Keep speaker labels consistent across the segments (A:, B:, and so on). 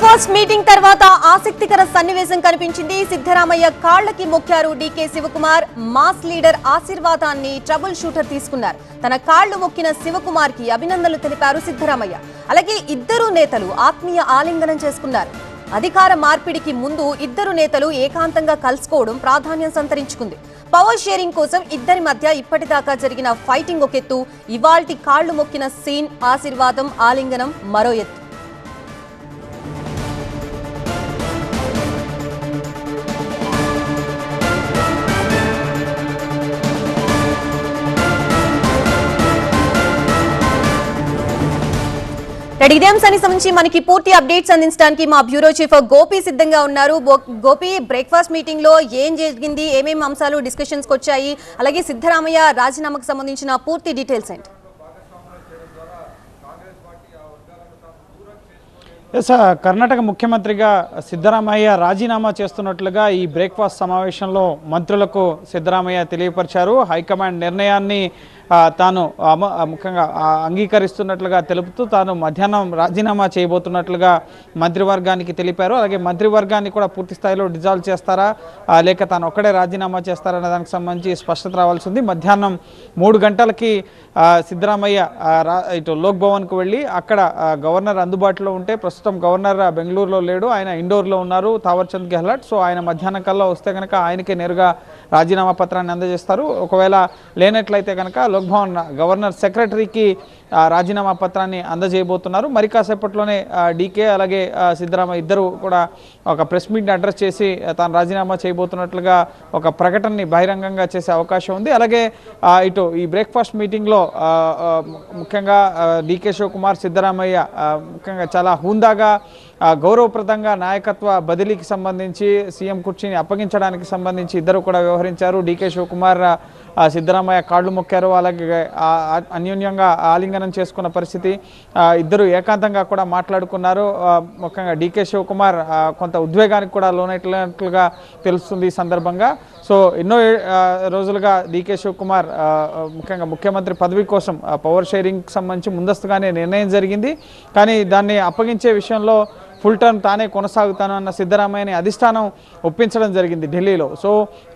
A: Breakfast meeting తర్వాత ఆసక్తికర సన్నివేశం కనిపించింది. సిద్ధరామయ్య కాళ్లకి మొక్కారు డీకే శివకుమార్. మాస్ లీడర్ ఆశీర్వాదాన్ని ట్రబుల్ షూటర్ తీసుకున్నారు. తన కాళ్లు మొక్కిన శివకుమార్ కి అభినందనలు తెలిపారు సిద్ధరామయ్య. అలాగే ఇద్దరు నేతలు ఆత్మీయ ఆలింగనం చేసుకున్నారు. అధికార మార్పిడికి ముందు ఇద్దరు నేతలు ఏకాంతంగా కలుసుకోవడం ప్రాధాన్యం సంతరించుకుంది. పవర్ షేరింగ్ కోసం ఇద్దరి మధ్య ఇప్పటిదాకా జరిగిన ఫైటింగ్ ఒక ఎత్తు, ఇవాల్టి కాళ్లు మొక్కిన సీన్, ఆశీర్వాదం, ఆలింగనం మరో ఎత్తు. ఇదే అంశానికి సంబంధించి మనకి పూర్తి అప్డేట్స్ అందించడానికి మా బ్యూరో చీఫ్ గోపి సిద్ధంగా ఉన్నారు. గోపి, బ్రేక్ఫాస్ట్ మీటింగ్ లో ఏం జరిగింది, ఏమేమి అంశాలు డిస్కషన్స్ కి వచ్చాయి, అలాగే సిద్ధరామయ్య రాజీనామాకు సంబంధించిన పూర్తి డీటెయిల్స్ ఏంటి?
B: కర్ణాటక ముఖ్యమంత్రిగా సిద్ధరామయ్య రాజీనామా చేస్తున్నట్లుగా ఈ బ్రేక్ఫాస్ట్ సమావేశంలో మంత్రులకు సిద్ధరామయ్య తెలియపరిచారు. హైకమాండ్ నిర్ణయాన్ని తాను ముఖ్యంగా అంగీకరిస్తున్నట్లుగా తెలుపుతూ తాను మధ్యాహ్నం రాజీనామా చేయబోతున్నట్లుగా మంత్రివర్గానికి తెలిపారు. అలాగే మంత్రివర్గాన్ని కూడా పూర్తి స్థాయిలో డిజాల్వ్ చేస్తారా లేక తాను ఒక్కడే రాజీనామా చేస్తారనే దానికి సంబంధించి స్పష్టత రావాల్సి ఉంది. మధ్యాహ్నం 3 గంటలకి సిద్ధరామయ్య ఇటు లోక్ భవన్కు వెళ్ళి అక్కడ గవర్నర్ అందుబాటులో ఉంటే, ప్రస్తుతం గవర్నర్ బెంగళూరులో లేడు, ఆయన ఇండోర్లో ఉన్నారు, తావర్చంద్ గెహ్లాట్. సో ఆయన మధ్యాహ్నం కల్లా వస్తే కనుక ఆయనకే నేరుగా రాజీనామా పత్రాన్ని అందజేస్తారు. ఒకవేళ లేనట్లయితే కనుక లోక్ భవన్ గవర్నర్ సెక్రటరీకి రాజీనామా పత్రాన్ని అందజేయబోతున్నారు. మరి కాసేపట్లోనే డీకే అలాగే సిద్ధరామయ్య ఇద్దరు కూడా ఒక ప్రెస్ మీట్ని అడ్రస్ చేసి తాను రాజీనామా చేయబోతున్నట్లుగా ఒక ప్రకటనని బహిరంగంగా చేసే అవకాశం ఉంది. అలాగే ఇటు ఈ బ్రేక్ఫాస్ట్ మీటింగ్లో ముఖ్యంగా డీకే శివకుమార్, సిద్ధరామయ్య ముఖ్యంగా చాలా హుందాగా గౌరవప్రదంగా నాయకత్వ బదిలీకి సంబంధించి, సీఎం కుర్చీని అప్పగించడానికి సంబంధించి ఇద్దరు కూడా వ్యవహరించారు. డీకే శివకుమార్ సిద్ధరామయ్య కాళ్ళు మొక్కారు, అలాగే అన్యోన్యంగా ఆలింగనం చేసుకున్న పరిస్థితి. ఇద్దరు ఏకాంతంగా కూడా మాట్లాడుకున్నారు. ముఖ్యంగా డీకే శివకుమార్ కొంత ఉద్వేగానికి కూడా లోనైనట్లుగా తెలుస్తుంది ఈ సందర్భంగా. సో ఎన్నో రోజులుగా డీకే శివకుమార్ ముఖ్యంగా ముఖ్యమంత్రి పదవి కోసం పవర్ షేరింగ్కి సంబంధించి ముందస్తుగానే నిర్ణయం జరిగింది. కానీ దాన్ని అప్పగించే విషయంలో ఫుల్ టర్మ్ తానే కొనసాగుతాను అన్న సిద్ధరామయ్యని అధిష్టానం ఒప్పించడం జరిగింది ఢిల్లీలో. సో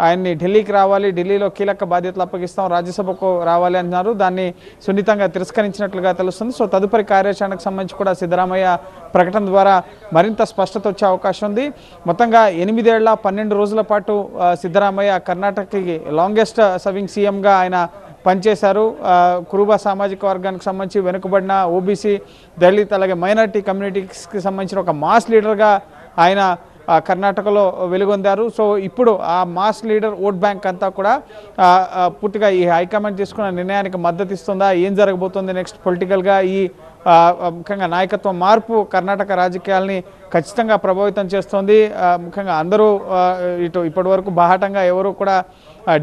B: ఆయన్ని ఢిల్లీకి రావాలి, ఢిల్లీలో కీలక బాధ్యతలు అప్పగిస్తాం, రాజ్యసభకు రావాలి అంటున్నారు. దాన్ని సున్నితంగా తిరస్కరించినట్లుగా తెలుస్తుంది. సో తదుపరి కార్యాచరణకు సంబంధించి కూడా సిద్ధరామయ్య ప్రకటన ద్వారా మరింత స్పష్టత వచ్చే అవకాశం ఉంది. మొత్తంగా 8 ఏళ్ల 12 రోజుల పాటు సిద్ధరామయ్య కర్ణాటకకి లాంగెస్ట్ సర్వింగ్ సీఎంగా ఆయన పనిచేశారు. కురుబా సామాజిక వర్గానికి సంబంధించి వెనుకబడిన ఓబీసీ, దళిత్ అలాగే మైనారిటీ కమ్యూనిటీస్కి సంబంధించిన ఒక మాస్ లీడర్గా ఆయన కర్ణాటకలో వెలుగొందారు. సో ఇప్పుడు ఆ మాస్ లీడర్ ఓట్ బ్యాంక్ అంతా కూడా పూర్తిగా ఈ హైకమాండ్ తీసుకున్న నిర్ణయానికి మద్దతు ఇస్తుందా, ఏం జరగబోతుంది నెక్స్ట్ పొలిటికల్గా, ఈ ముఖ్యంగా నాయకత్వ మార్పు కర్ణాటక రాజకీయాల్ని ఖచ్చితంగా ప్రభావితం చేస్తోంది. ముఖ్యంగా అందరూ ఇప్పటి వరకు బాహాటంగా ఎవరు కూడా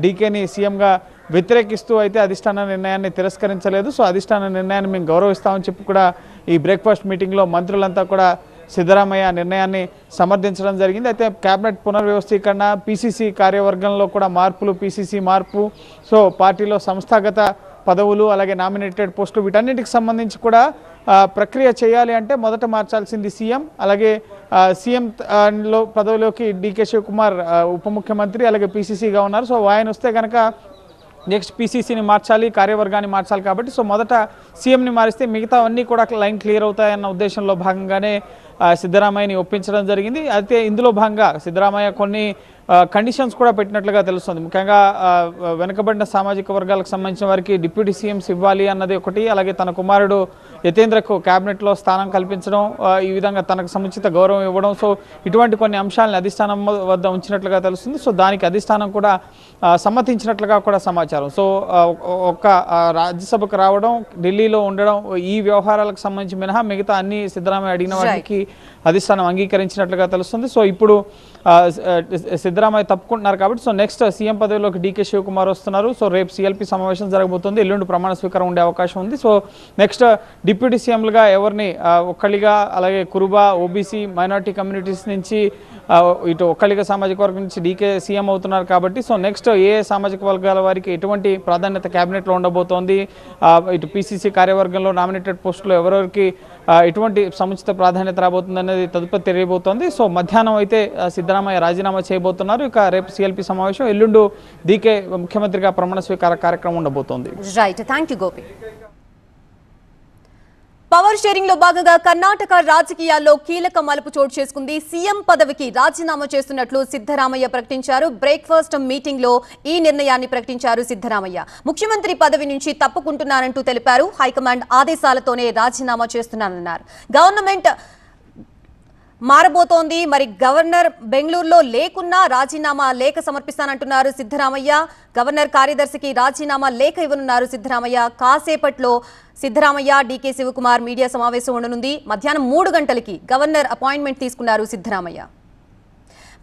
B: డీకేని సీఎంగా వ్యతిరేకిస్తూ అయితే అధిష్టాన నిర్ణయాన్ని తిరస్కరించలేదు. సో అధిష్టాన నిర్ణయాన్ని మేము గౌరవిస్తామని చెప్పి కూడా ఈ బ్రేక్ఫాస్ట్ మీటింగ్లో మంత్రులంతా కూడా సిద్ధరామయ్య నిర్ణయాన్ని సమర్థించడం జరిగింది. అయితే కేబినెట్ పునర్వ్యవస్థీకరణ, పీసీసీ కార్యవర్గంలో కూడా మార్పులు, పీసీసీ మార్పు, సో పార్టీలో సంస్థాగత పదవులు అలాగే నామినేటెడ్ పోస్టులు, వీటన్నిటికి సంబంధించి కూడా ప్రక్రియ చేయాలి అంటే మొదట మార్చాల్సింది సీఎం. అలాగే సీఎం లో పదవిలోకి డీకే శివకుమార్ ఉప ముఖ్యమంత్రి అలాగే పీసీసీగా ఉన్నారు. సో ఆయన వస్తే కనుక నెక్స్ట్ పీసీసీని మార్చాలి, కార్యవర్గాన్ని మార్చాలి. కాబట్టి సో మొదట సీఎంని మారిస్తే మిగతా అన్నీ కూడా లైన్ క్లియర్ అవుతాయన్న ఉద్దేశంలో భాగంగానే సిద్ధరామయ్యని ఒప్పించడం జరిగింది. అయితే ఇందులో భాగంగా సిద్ధరామయ్య కొన్ని కండిషన్స్ కూడా పెట్టినట్లుగా తెలుస్తుంది. ముఖ్యంగా వెనుకబడిన సామాజిక వర్గాలకు సంబంధించిన వారికి డిప్యూటీ సీఎంస్ ఇవ్వాలి అన్నది ఒకటి, అలాగే తన కుమారుడు యతేంద్రకు క్యాబినెట్లో స్థానం కల్పించడం, ఈ విధంగా తనకు సముచిత గౌరవం ఇవ్వడం, సో ఇటువంటి కొన్ని అంశాలను అధిష్టానం వద్ద ఉంచినట్లుగా తెలుస్తుంది. సో దానికి అధిష్టానం కూడా సమ్మతించినట్లుగా కూడా సమాచారం. సో ఒక్క రాజ్యసభకు రావడం, ఢిల్లీలో ఉండడం, ఈ వ్యవహారాలకు సంబంధించి మినహా మిగతా అన్ని సిద్ధరామయ్య అడిగిన వాటికి అధిష్టానం అంగీకరించినట్లుగా తెలుస్తుంది. సో ఇప్పుడు సిద్ధరామయ్య తప్పుకుంటున్నారు కాబట్టి సో నెక్స్ట్ సీఎం పదవిలోకి డీకే శివకుమార్ వస్తున్నారు. సో రేపు సిఎల్పి సమావేశం జరగబోతుంది, ఎల్లుండి ప్రమాణ స్వీకారం ఉండే అవకాశం ఉంది. సో నెక్స్ట్ డిప్యూటీ సీఎంలుగా ఎవరిని ఒక్కళ్ళిగా, అలాగే కురుబా, ఓబీసీ, మైనార్టీ కమ్యూనిటీస్ నుంచి ఇటు ఒక్కళ్ళిగా సామాజిక వర్గం నుంచి డీకే సీఎం అవుతున్నారు కాబట్టి సో నెక్స్ట్ ఏ సామాజిక వర్గాల వారికి ఎటువంటి ప్రాధాన్యత క్యాబినెట్లో ఉండబోతోంది, ఇటు పీసీసీ కార్యవర్గంలో నామినేటెడ్ పోస్టులో ఎవరెవరికి ఎటువంటి సముచిత ప్రాధాన్యత రాబోతుంది అనేది తదుపరి తెలియబోతోంది. సో మధ్యాహ్నం అయితే సిద్ధరామయ్య రాజీనామా చేయబోతున్నారు. ఇక రేపు సిఎల్పి సమావేశం, ఎల్లుండు డీకే ముఖ్యమంత్రిగా ప్రమాణ స్వీకార కార్యక్రమం ఉండబోతోంది.
A: Right, thank you Gopi. Power sharing లో భాగంగా కర్ణాటక రాజకీయాల్లో కీలక మలుపు చోటు చేసుకుంది. సీఎం పదవికి రాజీనామా చేస్తున్నట్లు సిద్ధరామయ్య ప్రకటించారు. బ్రేక్ఫాస్ట్ మీటింగ్ లో ఈ నిర్ణయాన్ని ప్రకటించారు సిద్ధరామయ్య. ముఖ్యమంత్రి పదవి నుంచి తప్పుకుంటున్నానంటూ తెలిపారు. హైకమాండ్ ఆదేశాలతోనే రాజీనామా చేస్తున్నానన్నారు. గవర్నమెంట్ మారబోతోంది, మరి గవర్నర్ బెంగళూరులో లేకున్నా రాజీనామా లేఖ సమర్పిస్తానంటున్నారు సిద్ధరామయ్య. గవర్నర్ కార్యదర్శికి రాజీనామా లేఖ ఇవ్వనున్నారు సిద్ధరామయ్య. కాసేపట్లో సిద్ధరామయ్య, డీకే శివకుమార్ మీడియా సమావేశం ఉండనుంది. మధ్యాహ్నం 3 గంటలకి గవర్నర్ అపాయింట్మెంట్ తీసుకున్నారు సిద్ధరామయ్య.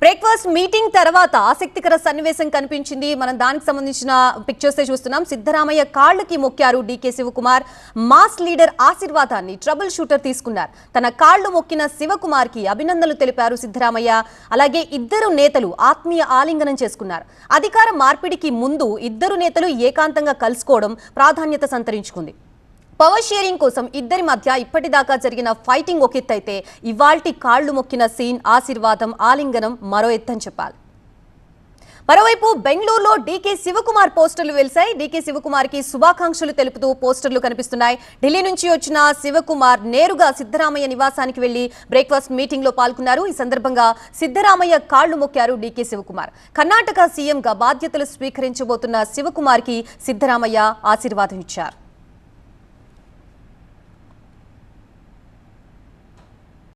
A: బ్రేక్ఫాస్ట్ మీటింగ్ తర్వాత ఆసక్తికర సన్నివేశం కనిపించింది. మనం దానికి సంబంధించిన పిక్చర్స్ చూస్తున్నాం. సిద్ధరామయ్య కాళ్ళకి మొక్కారు డీకే శివకుమార్. మాస్ లీడర్ ఆశీర్వాదాన్ని ట్రబుల్ షూటర్ తీసుకున్నారు. తన కాళ్లు మొక్కిన శివకుమార్ కి అభినందనలు తెలిపారు సిద్ధరామయ్య. అలాగే ఇద్దరు నేతలు ఆత్మీయ ఆలింగనం చేసుకున్నారు. అధికార మార్పిడికి ముందు ఇద్దరు నేతలు ఏకాంతంగా కలుసుకోవడం ప్రాధాన్యత సంతరించుకుంది. పవర్ షేరింగ్ కోసం ఇద్దరి మధ్య ఇప్పటిదాకా జరిగిన ఫైటింగ్ ఒక ఎత్తైతే ఇవాల్టి కాళ్లు మొక్కిన సీన్, ఆశీర్వాదం, ఆలింగనం మరో ఎత్తని చెప్పాలి. మరోవైపు బెంగళూరులో డీకే శివకుమార్ పోస్టర్లు వెలిశాయి. డీకే శివకుమార్ కి శుభాకాంక్షలు తెలుపుతూ పోస్టర్లు కనిపిస్తున్నాయి. ఢిల్లీ నుంచి వచ్చిన శివకుమార్ నేరుగా సిద్ధరామయ్య నివాసానికి వెళ్లి బ్రేక్ఫాస్ట్ మీటింగ్ లో పాల్గొన్నారు. ఈ సందర్భంగా సిద్ధరామయ్య కాళ్లు మొక్కారు డీకే శివకుమార్. కర్ణాటక సీఎంగా బాధ్యతలు స్వీకరించబోతున్న శివకుమార్ కి సిద్ధరామయ్య ఆశీర్వాదం ఇచ్చారు.